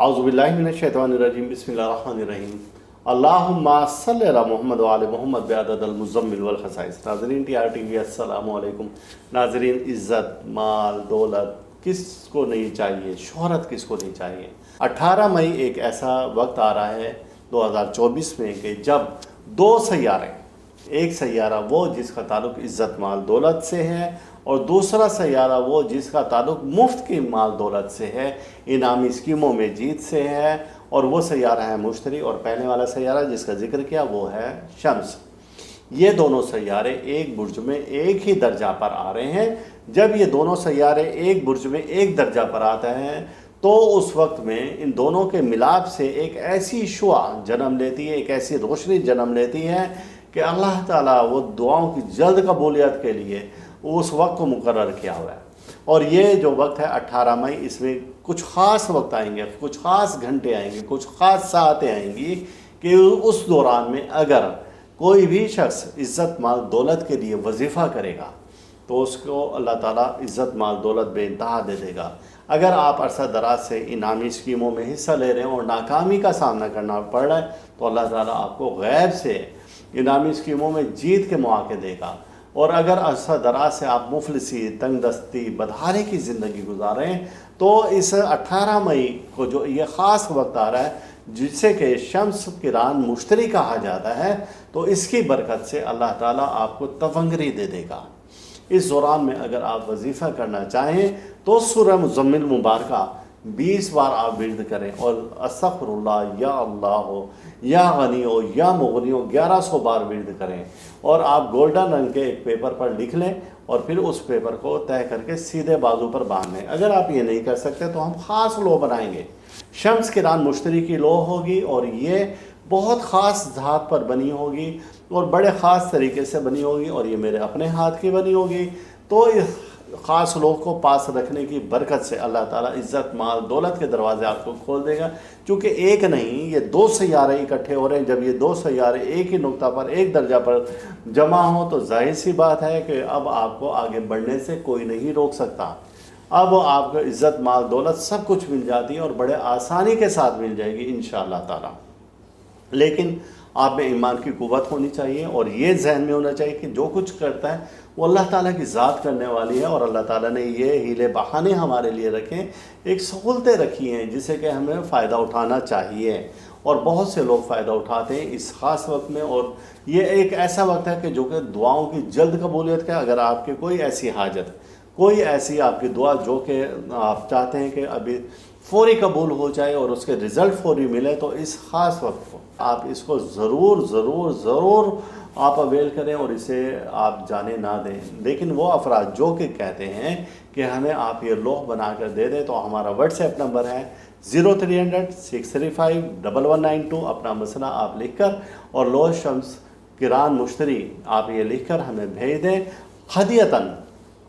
औज़ुबिल्लाहिमिनश्शैतानिर्रजीम बिस्मिल्लाहिर्रहमानिर्रहीम अल्लाहुम्मा सल्लि अला मुहम्मद व आले मुहम्मद बिअददिल मुज़म्मिल वल खसाइस। नाज़रीन TRTV अस्सलामु अलैकुम। नाज़रीन, इज़्ज़त, माल, दौलत किसको नहीं चाहिए, शोहरत किसको नहीं चाहिए। 18 मई एक ऐसा वक्त आ रहा है 2024 में कि जब दो सैयारे, एक सैयारा वो जिसका ताल्लुक इज़्ज़त माल दौलत से है और दूसरा सैयारा वो जिसका ताल्लुक मुफ्त की माल दौलत से है, इनामी स्कीमों में जीत से है, और वो सैयारा है मुश्तरी। और पहले वाला सैयारा जिसका जिक्र किया वो है शम्स। ये दोनों सैयारे एक बुर्ज में एक ही दर्जा पर आ रहे हैं। जब ये दोनों सैयारे एक बुर्ज में एक दर्जा पर आते हैं तो उस वक्त में इन दोनों के मिलाप से एक ऐसी शुआ जन्म लेती है, एक ऐसी रोशनी जन्म लेती है कि अल्लाह ताला वो दुआओं की जल्द कबूलियत के लिए उस वक्त को मुकर्रर किया हुआ है। और ये जो वक्त है 18 मई, इसमें कुछ ख़ास वक्त आएंगे, कुछ ख़ास घंटे आएंगे, कुछ ख़ास सातें आएंगी कि उस दौरान में अगर कोई भी शख्स इज़्ज़त माल दौलत के लिए वजीफ़ा करेगा तो उसको अल्लाह ताला इज़्ज़त माल दौलत बेइंतहा दे देगा। अगर आप अरसा दराज से इनामी स्कीमों में हिस्सा ले रहे हैं और नाकामी का सामना करना पड़ रहा है तो अल्लाह ताला आपको गैब से इनामी स्कीमों में जीत के मौके देगा। और अगर अरसा दराज से आप मुफलिसी, तंगदस्ती, बदहाली की ज़िंदगी गुजार रहे हैं तो इस 18 मई को जो ये ख़ास वक्त आ रहा है जिसे कि शम्स किरान मुश्तरी कहा जाता है, तो इसकी बरकत से अल्लाह ताला आपको तवंगरी दे देगा। इस दौरान में अगर आप वजीफ़ा करना चाहें तो सूरह मुज़म्मिल मुबारका 20 बार आप विर्द करें और अस्तग़फिरुल्लाह, या अल्लाह हो, या गनी हो, या मुगनी हो 1100 बार विर्द करें। और आप गोल्डन रंग के एक पेपर पर लिख लें और फिर उस पेपर को तय करके सीधे बाजू पर बांध लें। अगर आप ये नहीं कर सकते तो हम ख़ास लो बनाएंगे। शम्स किरान मुश्तरी की लो होगी और ये बहुत ख़ास धात पर बनी होगी और बड़े ख़ास तरीके से बनी होगी और ये मेरे अपने हाथ की बनी होगी। तो इस ख़ास लोग को पास रखने की बरकत से अल्लाह ताला इज़्ज़त माल दौलत के दरवाज़े आपको खोल देगा। क्योंकि एक नहीं, ये दो सैयारे इकट्ठे हो रहे हैं। जब ये दो सैयारे एक ही नुक्ता पर, एक दर्जा पर जमा हो तो जाहिर सी बात है कि अब आपको आगे बढ़ने से कोई नहीं रोक सकता। अब आपको इज़्ज़त माल दौलत सब कुछ मिल जाती है और बड़े आसानी के साथ मिल जाएगी इंशाअल्लाह ताला। लेकिन आप में ईमान की कुव्वत होनी चाहिए और ये जहन में होना चाहिए कि जो कुछ करता है वो अल्लाह ताला की ज़ात करने वाली है। और अल्लाह ताला ने ये हीले बहाने हमारे लिए रखे, एक सहूलतें रखी हैं जिससे कि हमें फ़ायदा उठाना चाहिए। और बहुत से लोग फ़ायदा उठाते हैं इस ख़ास वक्त में। और ये एक ऐसा वक्त है कि जो कि दुआओं की जल्द कबूलियत का, अगर आपकी कोई ऐसी हाजत, कोई ऐसी आपकी दुआ जो कि आप चाहते हैं कि अभी फ़ौरी कबूल हो जाए और उसके रिज़ल्ट फ़ौरी मिले, तो इस ख़ास वक्त को आप इसको ज़रूर ज़रूर ज़रूर आप अवेल करें और इसे आप जाने ना दें। लेकिन वो अफराद जो कि कहते हैं कि हमें आप ये लोह बना कर दे दें, तो हमारा व्हाट्सएप नंबर है 0300 635 1192। अपना मसला आप लिख कर और लोह शम्स किरान मुश्तरी आप ये लिख कर हमें भेज दें। हदियतन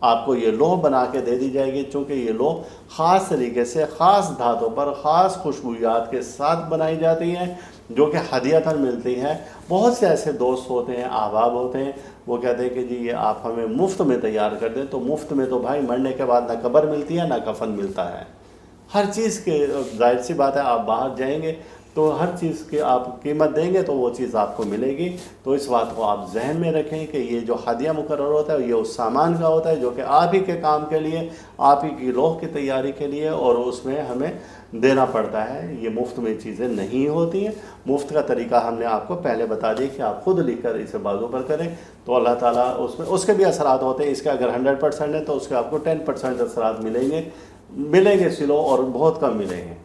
आपको ये लोह बना के दे दी जाएगी। चूँकि ये लोह ख़ास तरीके से ख़ास धातों पर ख़ास खुशबूयात के साथ बनाई जाती हैं जो कि हदियतन मिलती हैं। बहुत से ऐसे दोस्त होते हैं, अहबाब होते हैं, वो कहते हैं कि जी ये आप हमें मुफ्त में तैयार कर दें। तो मुफ्त में तो भाई मरने के बाद ना कब्र मिलती है ना कफन मिलता है। हर चीज़ के जाहिर सी बात है, आप बाहर जाएंगे तो हर चीज़ की आप कीमत देंगे तो वो चीज़ आपको मिलेगी। तो इस बात को आप जहन में रखें कि ये जो हदिया मुकर्रर होता है ये उस सामान का होता है जो कि आप ही के काम के लिए, आप ही की लोह की तैयारी के लिए, और उसमें हमें देना पड़ता है। ये मुफ्त में चीज़ें नहीं होती हैं। मुफ्त का तरीका हमने आपको पहले बता दिया कि आप ख़ुद लिख कर इसे बाजू पर करें तो अल्लाह ताला उसमें उसके भी असरात होते हैं। इसके अगर 100% है तो उसके आपको 10% असरात मिलेंगे सिलो, और बहुत कम मिलेंगे।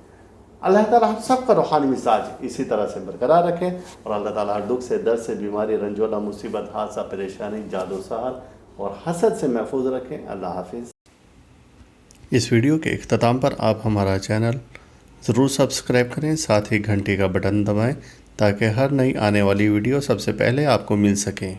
अल्लाह ताला हम सब का रूहानी मिजाज इसी तरह से बरकरार रखें और अल्लाह ताला हर दुख से, दर्द से, बीमारी, रंजोला, मुसीबत, हादसा, परेशानी, जादू, सहर और हसद से महफूज रखें। अल्लाह हाफिज़। इस वीडियो के इख्तिताम पर आप हमारा चैनल ज़रूर सब्सक्राइब करें, साथ ही घंटी का बटन दबाएं ताकि हर नई आने वाली वीडियो सबसे पहले आपको मिल सके।